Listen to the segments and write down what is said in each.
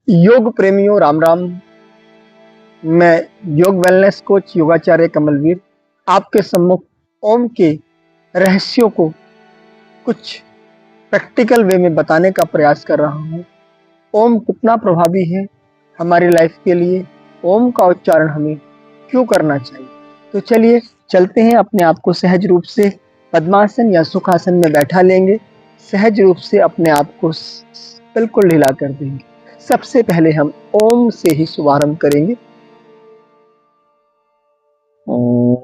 योग प्रेमियों राम राम। मैं योग वेलनेस कोच योगाचार्य कमलवीर आपके सम्मुख ओम के रहस्यों को कुछ प्रैक्टिकल वे में बताने का प्रयास कर रहा हूँ। ओम कितना प्रभावी है हमारी लाइफ के लिए, ओम का उच्चारण हमें क्यों करना चाहिए। तो चलिए चलते हैं, अपने आप को सहज रूप से पद्मासन या सुखासन में बैठा लेंगे। सहज रूप से अपने आप को बिल्कुल ढीला कर देंगे। सबसे पहले हम ओम से ही शुभारंभ करेंगे। ओम।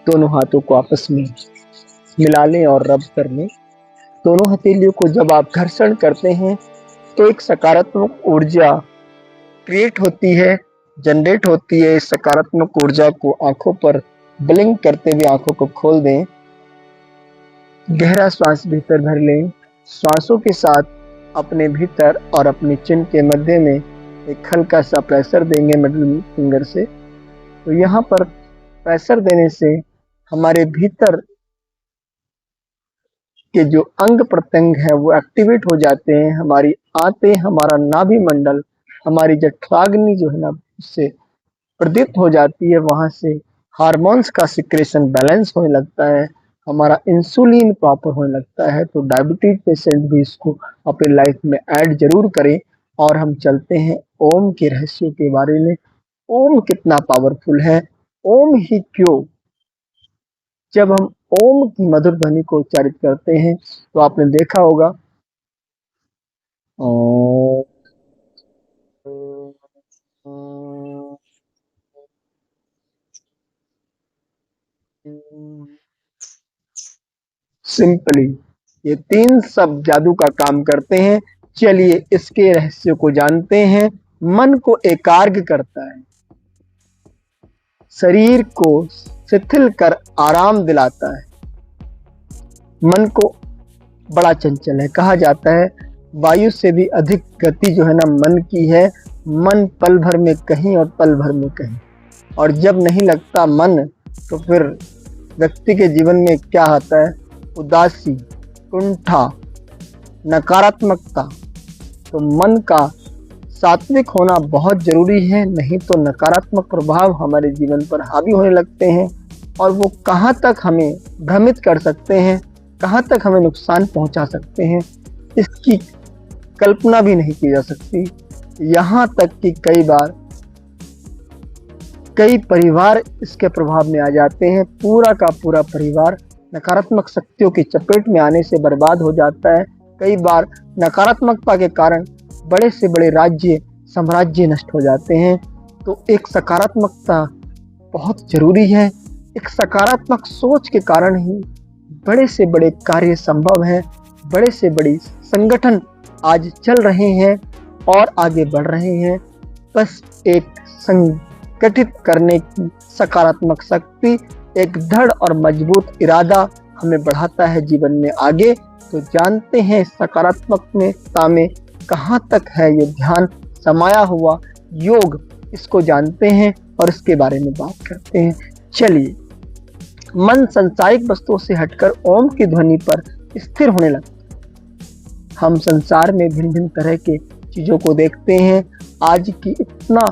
दोनों हाथों को आपस में मिला लें और रब कर लें। दोनों हथेलियों को जब आप घर्षण करते हैं तो एक सकारात्मक ऊर्जा क्रिएट होती है, जनरेट होती है। इस सकारात्मक ऊर्जा को आंखों पर ब्लिंक करते हुए आंखों को खोल दें। गहरा श्वास भीतर भर लें। श्वासों के साथ अपने भीतर और अपने चिन के मध्य में एक हल्का सा प्रेशर देंगे मिडिल फिंगर से। तो यहाँ पर प्रेशर देने से हमारे भीतर के जो अंग प्रत्यंग है वो एक्टिवेट हो जाते हैं। हमारी आंतें, हमारा नाभि मंडल, हमारी जठराग्नि जो है ना उससे प्रदीप्त हो जाती है। वहां से हार्मोन्स का सिक्रेशन बैलेंस होने लगता है, हमारा इंसुलिन प्रॉपर होने लगता है। तो डायबिटीज पेशेंट भी इसको अपनी लाइफ में ऐड जरूर करें। और हम चलते हैं ओम के रहस्यों के बारे में। ओम कितना पावरफुल है, ओम ही क्यों। जब हम ओम की मधुर ध्वनि को उच्चारित करते हैं तो आपने देखा होगा ओम। सिंपली ये तीन शब्द जादू का काम करते हैं। चलिए इसके रहस्यों को जानते हैं। मन को एकाग्र करता है, शरीर को शिथिल कर आराम दिलाता है। मन को बड़ा चंचल है, कहा जाता है वायु से भी अधिक गति जो है ना मन की है। मन पल भर में कहीं और पल भर में कहीं। और जब नहीं लगता मन तो फिर व्यक्ति के जीवन में क्या आता है, उदासी, कुंठा, नकारात्मकता। तो मन का सात्विक होना बहुत जरूरी है, नहीं तो नकारात्मक प्रभाव हमारे जीवन पर हावी होने लगते हैं और वो कहाँ तक हमें भ्रमित कर सकते हैं, कहाँ तक हमें नुकसान पहुंचा सकते हैं, इसकी कल्पना भी नहीं की जा सकती। यहाँ तक कि कई बार कई परिवार इसके प्रभाव में आ जाते हैं। पूरा का पूरा परिवार नकारात्मक शक्तियों की चपेट में आने से बर्बाद हो जाता है। कई बार नकारात्मकता के कारण बड़े से बड़े राज्य, साम्राज्य नष्ट हो जाते हैं। तो एक सकारात्मकता बहुत जरूरी है। एक सकारात्मक सोच के कारण ही बड़े से बड़े कार्य संभव हैं, बड़े से बड़े संगठन आज चल रहे हैं और आगे बढ़ रहे हैं। बस एक संगठित करने की सकारात्मक शक्ति, एक दृढ़ और मजबूत इरादा हमें बढ़ाता है जीवन में आगे। तो जानते हैं सकारात्मकता में कहाँ तक है ये ध्यान समाया हुआ, योग, इसको जानते हैं और इसके बारे में बात करते हैं। चलिए, मन सांसारिक वस्तुओं से हटकर ओम की ध्वनि पर स्थिर होने लगता है। हम संसार में भिन्न भिन्न तरह के चीजों को देखते हैं। आज की इतना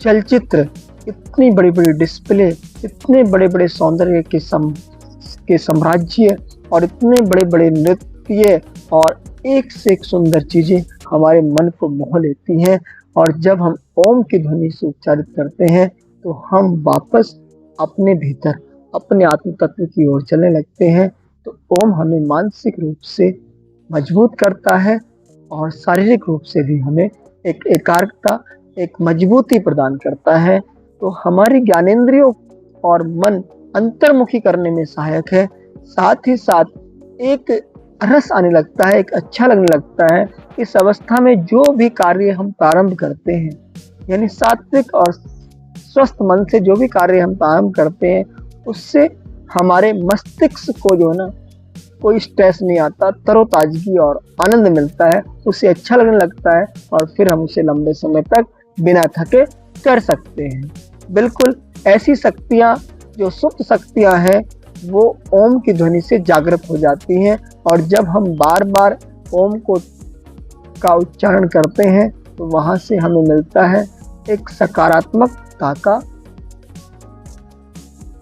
चलचित्र, इतनी बड़ी बड़ी डिस्प्ले, इतने बड़े बड़े सौंदर्य के साम्राज्य और इतने बड़े बड़े नृत्य और एक से एक सुंदर चीजें हमारे मन को मोह लेती हैं। और जब हम ओम की ध्वनि से उच्चारित करते हैं तो हम वापस अपने भीतर, अपने आत्म तत्व की ओर चलने लगते हैं। तो ओम हमें मानसिक रूप से मजबूत करता है और शारीरिक रूप से भी हमें एक एकाग्रता, एक मजबूती प्रदान करता है। तो हमारी ज्ञानेंद्रियों और मन अंतर्मुखी करने में सहायक है। साथ ही साथ एक रस आने लगता है, एक अच्छा लगने लगता है। इस अवस्था में जो भी कार्य हम प्रारंभ करते हैं, यानी सात्विक और स्वस्थ मन से जो भी कार्य हम प्रारंभ करते हैं, उससे हमारे मस्तिष्क को जो है ना, कोई स्ट्रेस नहीं आता, तरोताजगी और आनंद मिलता है, उसे अच्छा लगने लगता है और फिर हम उसे लंबे समय तक बिना थके कर सकते हैं। बिल्कुल ऐसी शक्तियाँ जो सुप्त शक्तियाँ हैं, वो ओम की ध्वनि से जागृत हो जाती हैं। और जब हम बार बार ओम का उच्चारण करते हैं तो वहाँ से हमें मिलता है एक सकारात्मकता का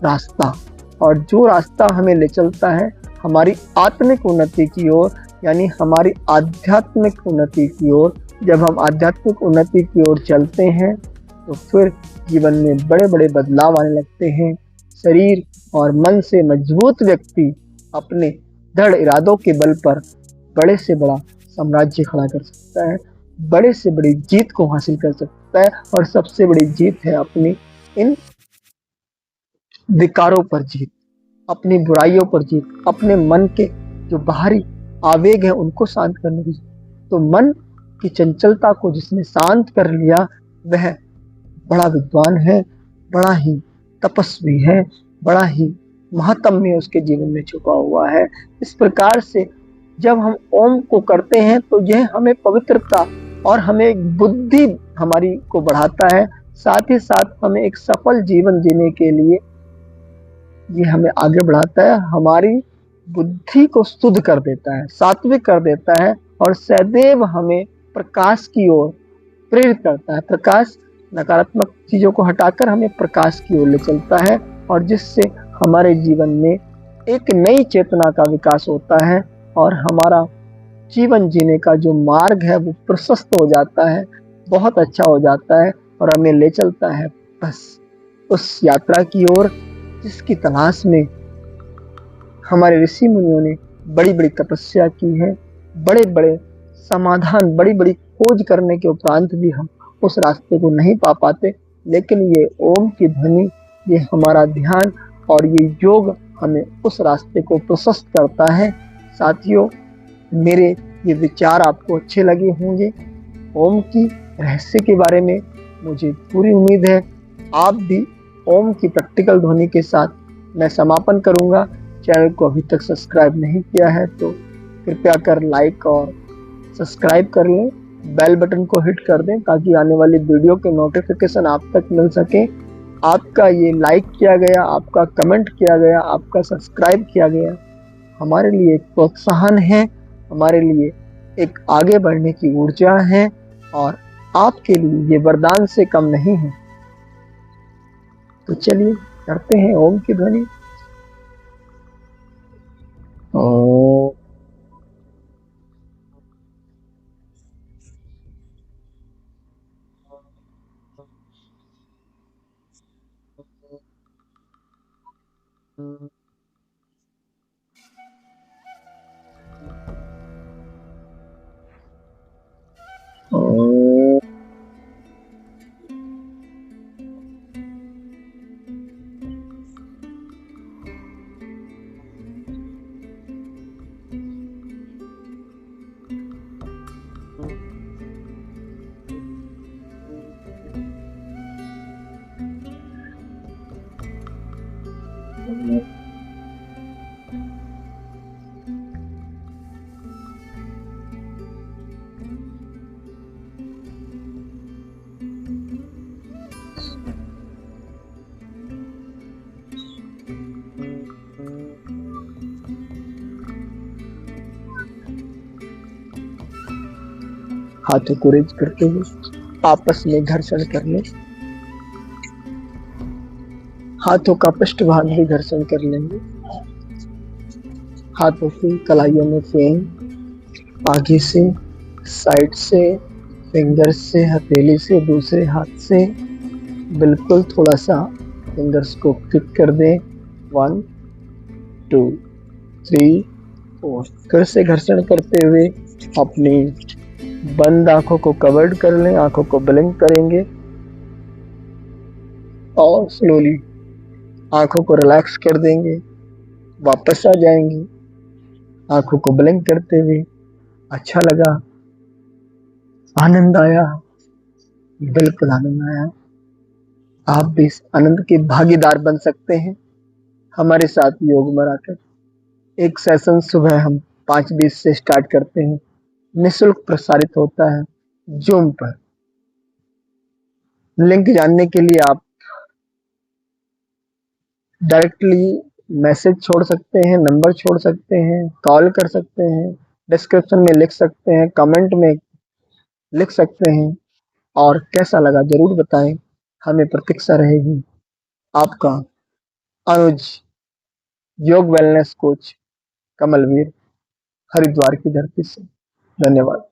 रास्ता, और जो रास्ता हमें ले चलता है हमारी आत्मिक उन्नति की ओर, यानी हमारी आध्यात्मिक उन्नति की ओर। जब हम आध्यात्मिक उन्नति की ओर चलते हैं तो फिर जीवन में बड़े बड़े बदलाव आने लगते हैं। शरीर और मन से मजबूत व्यक्ति अपने दृढ़ इरादों के बल पर बड़े से बड़ा साम्राज्य खड़ा कर सकता है, बड़े से बड़ी जीत को हासिल कर सकता है। और सबसे बड़ी जीत है अपनी इन विकारों पर जीत, अपनी बुराइयों पर जीत, अपने मन के जो बाहरी आवेग हैं उनको शांत करने की। तो मन की चंचलता को जिसने शांत कर लिया, वह बड़ा विद्वान है, बड़ा ही तपस्वी है, बड़ा ही महात्म्य उसके जीवन में छुपा हुआ है। इस प्रकार से जब हम ओम को करते हैं तो यह हमें पवित्रता और हमें एक बुद्धि हमारी को बढ़ाता है। साथ ही साथ हमें एक सफल जीवन जीने के लिए ये हमें आगे बढ़ाता है, हमारी बुद्धि को शुद्ध कर देता है, सात्विक कर देता है और सदैव हमें प्रकाश की ओर प्रेरित करता है। प्रकाश, नकारात्मक चीजों को हटाकर हमें प्रकाश की ओर ले चलता है, और जिससे हमारे जीवन में एक नई चेतना का विकास होता है और हमारा जीवन जीने का जो मार्ग है वो प्रशस्त हो जाता है, बहुत अच्छा हो जाता है और हमें ले चलता है बस उस यात्रा की ओर जिसकी तलाश में हमारे ऋषि मुनियों ने बड़ी बड़ी तपस्या की है, बड़े बड़े समाधान, बड़ी बड़ी खोज करने के उपरांत भी हम उस रास्ते को नहीं पा पाते। लेकिन ये ओम की ध्वनि, ये हमारा ध्यान और ये योग हमें उस रास्ते को प्रशस्त करता है। साथियों, मेरे ये विचार आपको अच्छे लगे होंगे। ओम की रहस्य के बारे में मुझे पूरी उम्मीद है। आप भी ओम की प्रैक्टिकल ध्वनि के साथ मैं समापन करूंगा। चैनल को अभी तक सब्सक्राइब नहीं किया है तो कृपया कर लाइक और सब्सक्राइब कर लें, बेल बटन को हिट कर दें ताकि आने वाली वीडियो के नोटिफिकेशन आप तक मिल सके। आपका ये लाइक किया गया, आपका कमेंट किया गया, आपका सब्सक्राइब किया गया हमारे लिए एक प्रोत्साहन है, हमारे लिए एक आगे बढ़ने की ऊर्जा है और आपके लिए ये वरदान से कम नहीं है। तो चलिए करते हैं ओम की ध्वनि। ओम। ओम। हाथों को रेज करते हुए आपस में घर्षण करने, हाथों का पृष्ठभाग भी घर्षण कर लेंगे। हाथों की कलाइयों में फेन, आगे से, साइड से, फिंगर्स से, हथेली से, दूसरे हाथ से बिल्कुल थोड़ा सा फिंगर्स को किक कर दें। 1 2 3 4। फिर से घर्षण करते हुए अपनी बंद आंखों को कवर्ड कर लें, आंखों को ब्लिंक करेंगे और स्लोली आंखों को रिलैक्स कर देंगे, वापस आ जाएंगे आंखों को ब्लिंक करते हुए। अच्छा लगा, आनंद आया, बिल्कुल आनंद आया। आप भी इस आनंद के भागीदार बन सकते हैं हमारे साथ योग में आकर। एक सेशन सुबह हम 5:20 से स्टार्ट करते हैं, निःशुल्क प्रसारित होता है जूम पर। लिंक जानने के लिए आप डायरेक्टली मैसेज छोड़ सकते हैं, नंबर छोड़ सकते हैं, कॉल कर सकते हैं, डिस्क्रिप्शन में लिख सकते हैं, कमेंट में लिख सकते हैं। और कैसा लगा जरूर बताएं, हमें प्रतीक्षा रहेगी। आपका अनुज, योग वेलनेस कोच, कमलवीर, हरिद्वार की धरती से। धन्यवाद।